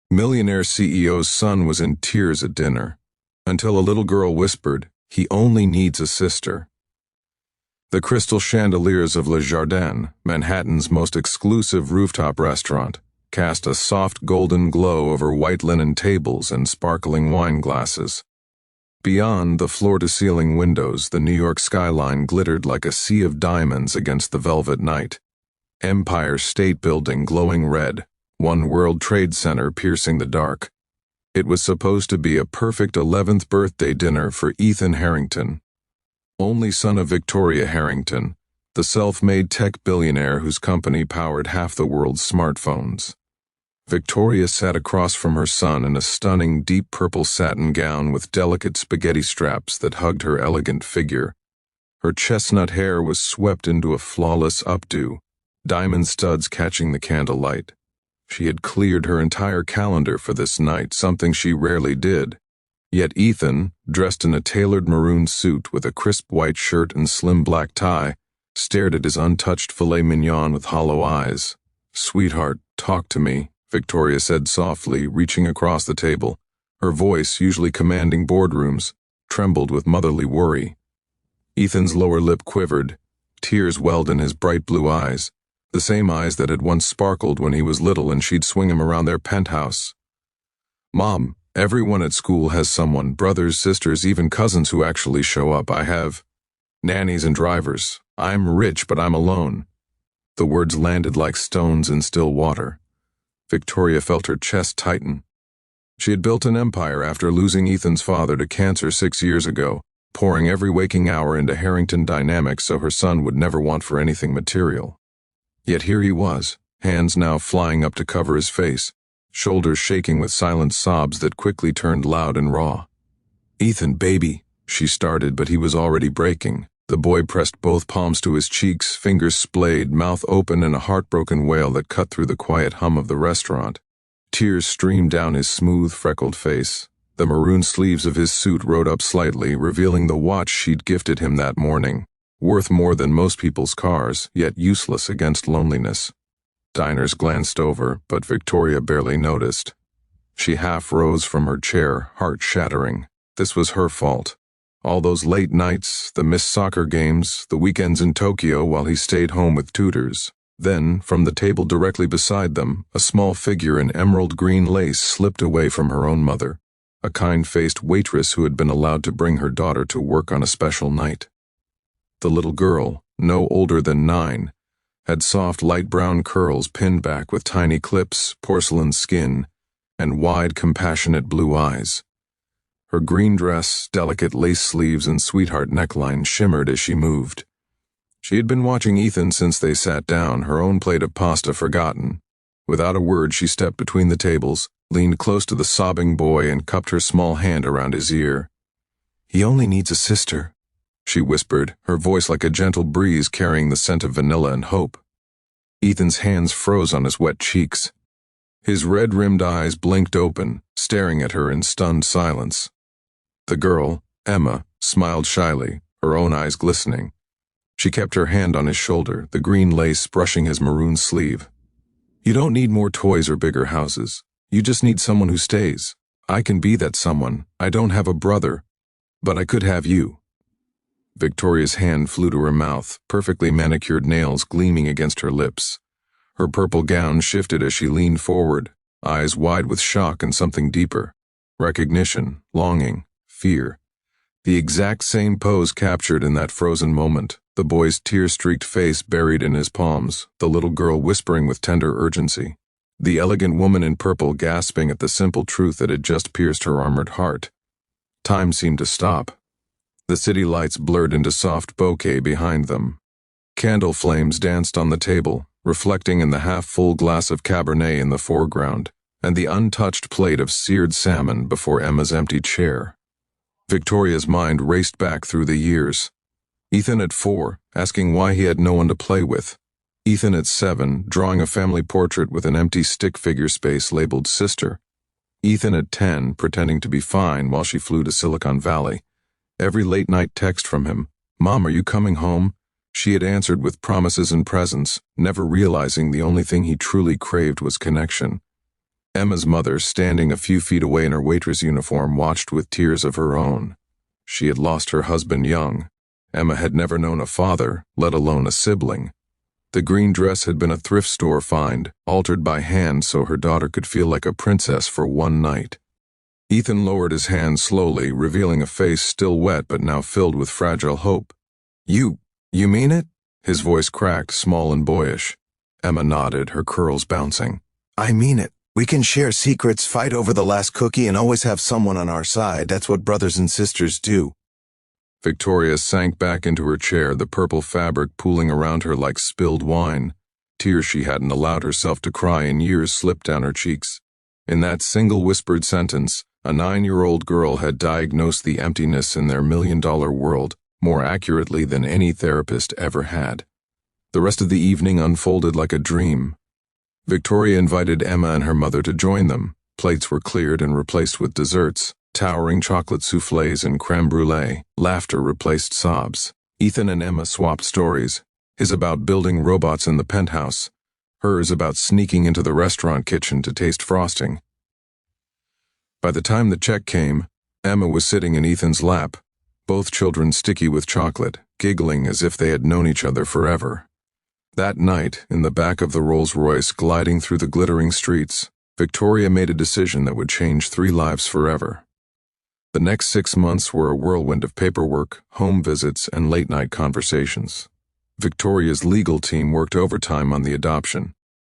Millionaire CEO's son was in tears at dinner, until a little girl whispered, "He only needs a sister." The crystal chandeliers of Le Jardin, Manhattan's most exclusive rooftop restaurant, cast a soft golden glow over white linen tables and sparkling wine glasses. Beyond the floor-to-ceiling windows, the New York skyline glittered like a sea of diamonds against the velvet night. Empire State Building glowing red, One World Trade Center piercing the dark. It was supposed to be a perfect 11th birthday dinner for Ethan Harrington, only son of Victoria Harrington, the self-made tech billionaire whose company powered half the world's smartphones. Victoria sat across from her son in a stunning deep purple satin gown with delicate spaghetti straps that hugged her elegant figure. Her chestnut hair was swept into a flawless updo, diamond studs catching the candlelight. She had cleared her entire calendar for this night, something she rarely did. Yet Ethan, dressed in a tailored maroon suit with a crisp white shirt and slim black tie, stared at his untouched filet mignon with hollow eyes. "Sweetheart, talk to me," Victoria said softly, reaching across the table. Her voice, usually commanding boardrooms, trembled with motherly worry. Ethan's lower lip quivered. Tears welled in his bright blue eyes, the same eyes that had once sparkled when he was little and she'd swing him around their penthouse. "Mom, everyone at school has someone, brothers, sisters, even cousins who actually show up. I have nannies and drivers. I'm rich, but I'm alone." The words landed like stones in still water. Victoria felt her chest tighten. She had built an empire after losing Ethan's father to cancer 6 years ago, pouring every waking hour into Harrington dynamics so her son would never want for anything material. Yet here he was, hands now flying up to cover his face, shoulders shaking with silent sobs that quickly turned loud and raw. "Ethan, baby," she started, but he was already breaking. The boy pressed both palms to his cheeks, fingers splayed, mouth open in a heartbroken wail that cut through the quiet hum of the restaurant. Tears streamed down his smooth, freckled face. The maroon sleeves of his suit rode up slightly, revealing the watch she'd gifted him that morning, worth more than most people's cars, yet useless against loneliness. Diners glanced over, but Victoria barely noticed. She half rose from her chair, heart shattering. This was her fault. All those late nights, the missed soccer games, the weekends in Tokyo while he stayed home with tutors. Then, from the table directly beside them, a small figure in emerald green lace slipped away from her own mother, a kind-faced waitress who had been allowed to bring her daughter to work on a special night. The little girl, no older than 9, had soft light brown curls pinned back with tiny clips, porcelain skin, and wide, compassionate blue eyes. Her green dress, delicate lace sleeves, and sweetheart neckline shimmered as she moved. She had been watching Ethan since they sat down, her own plate of pasta forgotten. Without a word, she stepped between the tables, leaned close to the sobbing boy, and cupped her small hand around his ear. "He only needs a sister," she whispered, her voice like a gentle breeze carrying the scent of vanilla and hope. Ethan's hands froze on his wet cheeks. His red-rimmed eyes blinked open, staring at her in stunned silence. The girl, Emma, smiled shyly, her own eyes glistening. She kept her hand on his shoulder, the green lace brushing his maroon sleeve. "You don't need more toys or bigger houses. You just need someone who stays. I can be that someone. I don't have a brother, but I could have you." Victoria's hand flew to her mouth, perfectly manicured nails gleaming against her lips. Her purple gown shifted as she leaned forward, eyes wide with shock and something deeper. Recognition, longing, fear. The exact same pose captured in that frozen moment, the boy's tear-streaked face buried in his palms, the little girl whispering with tender urgency, the elegant woman in purple gasping at the simple truth that had just pierced her armored heart. Time seemed to stop. The city lights blurred into soft bokeh behind them. Candle flames danced on the table, reflecting in the half-full glass of Cabernet in the foreground, and the untouched plate of seared salmon before Emma's empty chair. Victoria's mind raced back through the years. Ethan at 4, asking why he had no one to play with. Ethan at 7, drawing a family portrait with an empty stick figure space labeled sister. Ethan at 10, pretending to be fine while she flew to Silicon Valley. Every late-night text from him, "Mom, are you coming home?" she had answered with promises and presents, never realizing the only thing he truly craved was connection. Emma's mother, standing a few feet away in her waitress uniform, watched with tears of her own. She had lost her husband young. Emma had never known a father, let alone a sibling. The green dress had been a thrift store find, altered by hand so her daughter could feel like a princess for one night. Ethan lowered his hand slowly, revealing a face still wet but now filled with fragile hope. You mean it?" His voice cracked, small and boyish. Emma nodded, her curls bouncing. "I mean it. We can share secrets, fight over the last cookie, and always have someone on our side. That's what brothers and sisters do." Victoria sank back into her chair, the purple fabric pooling around her like spilled wine. Tears she hadn't allowed herself to cry in years slipped down her cheeks. In that single whispered sentence, a 9-year-old girl had diagnosed the emptiness in their million-dollar world more accurately than any therapist ever had. The rest of the evening unfolded like a dream. Victoria invited Emma and her mother to join them. Plates were cleared and replaced with desserts, towering chocolate soufflés and crème brûlée. Laughter replaced sobs. Ethan and Emma swapped stories, his about building robots in the penthouse, hers about sneaking into the restaurant kitchen to taste frosting. By the time the check came, Emma was sitting in Ethan's lap, both children sticky with chocolate, giggling as if they had known each other forever. That night, in the back of the Rolls-Royce gliding through the glittering streets, Victoria made a decision that would change 3 lives forever. The next 6 months were a whirlwind of paperwork, home visits, and late-night conversations. Victoria's legal team worked overtime on the adoption.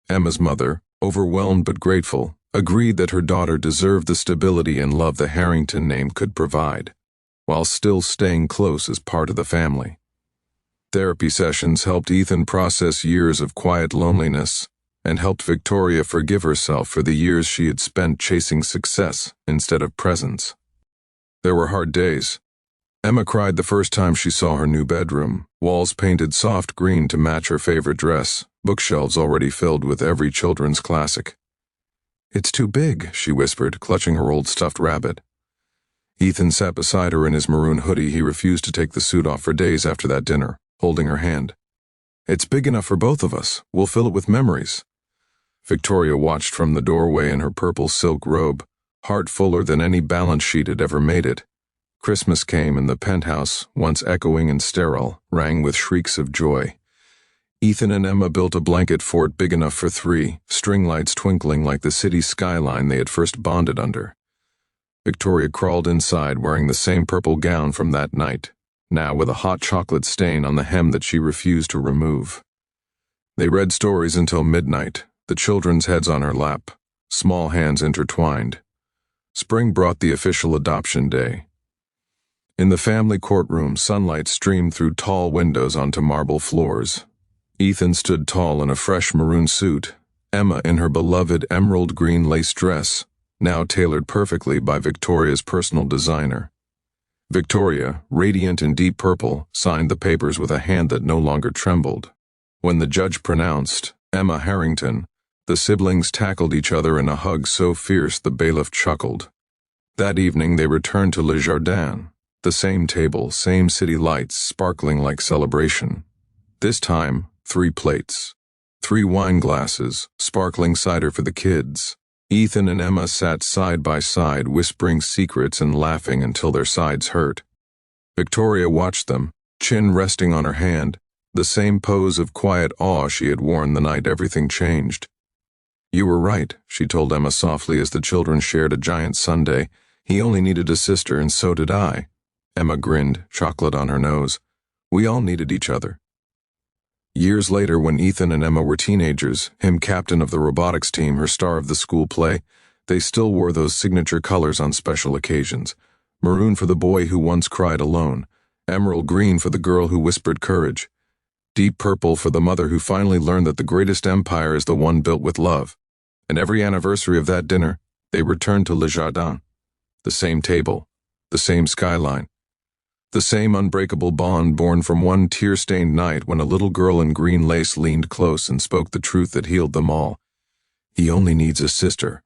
Emma's mother, overwhelmed but grateful, agreed that her daughter deserved the stability and love the Harrington name could provide, while still staying close as part of the family. Therapy sessions helped Ethan process years of quiet loneliness and helped Victoria forgive herself for the years she had spent chasing success instead of presence. There were hard days. Emma cried the first time she saw her new bedroom, walls painted soft green to match her favorite dress, bookshelves already filled with every children's classic. "It's too big," she whispered, clutching her old stuffed rabbit. Ethan sat beside her in his maroon hoodie. He refused to take the suit off for days after that dinner, holding her hand. "It's big enough for both of us. We'll fill it with memories." Victoria watched from the doorway in her purple silk robe, heart fuller than any balance sheet had ever made it. Christmas came and the penthouse, once echoing and sterile, rang with shrieks of joy. Ethan and Emma built a blanket fort big enough for 3, string lights twinkling like the city skyline they had first bonded under. Victoria crawled inside wearing the same purple gown from that night, now with a hot chocolate stain on the hem that she refused to remove. They read stories until midnight, the children's heads on her lap, small hands intertwined. Spring brought the official adoption day. In the family courtroom, sunlight streamed through tall windows onto marble floors. Ethan stood tall in a fresh maroon suit, Emma in her beloved emerald green lace dress, now tailored perfectly by Victoria's personal designer. Victoria, radiant in deep purple, signed the papers with a hand that no longer trembled. When the judge pronounced, Emma Harrington, the siblings tackled each other in a hug so fierce the bailiff chuckled. That evening they returned to Le Jardin, the same table, same city lights, sparkling like celebration. This time, 3 plates, 3 wine glasses, sparkling cider for the kids. Ethan and Emma sat side by side, whispering secrets and laughing until their sides hurt. Victoria watched them, chin resting on her hand, the same pose of quiet awe she had worn the night everything changed. "You were right," she told Emma softly as the children shared a giant sundae. "He only needed a sister, and so did I." Emma grinned, chocolate on her nose. "We all needed each other." Years later, when Ethan and Emma were teenagers, him captain of the robotics team, her star of the school play, they still wore those signature colors on special occasions. Maroon for the boy who once cried alone, emerald green for the girl who whispered courage, deep purple for the mother who finally learned that the greatest empire is the one built with love. And every anniversary of that dinner, they returned to Le Jardin. The same table, the same skyline, the same unbreakable bond born from one tear-stained night when a little girl in green lace leaned close and spoke the truth that healed them all. "He only needs a sister,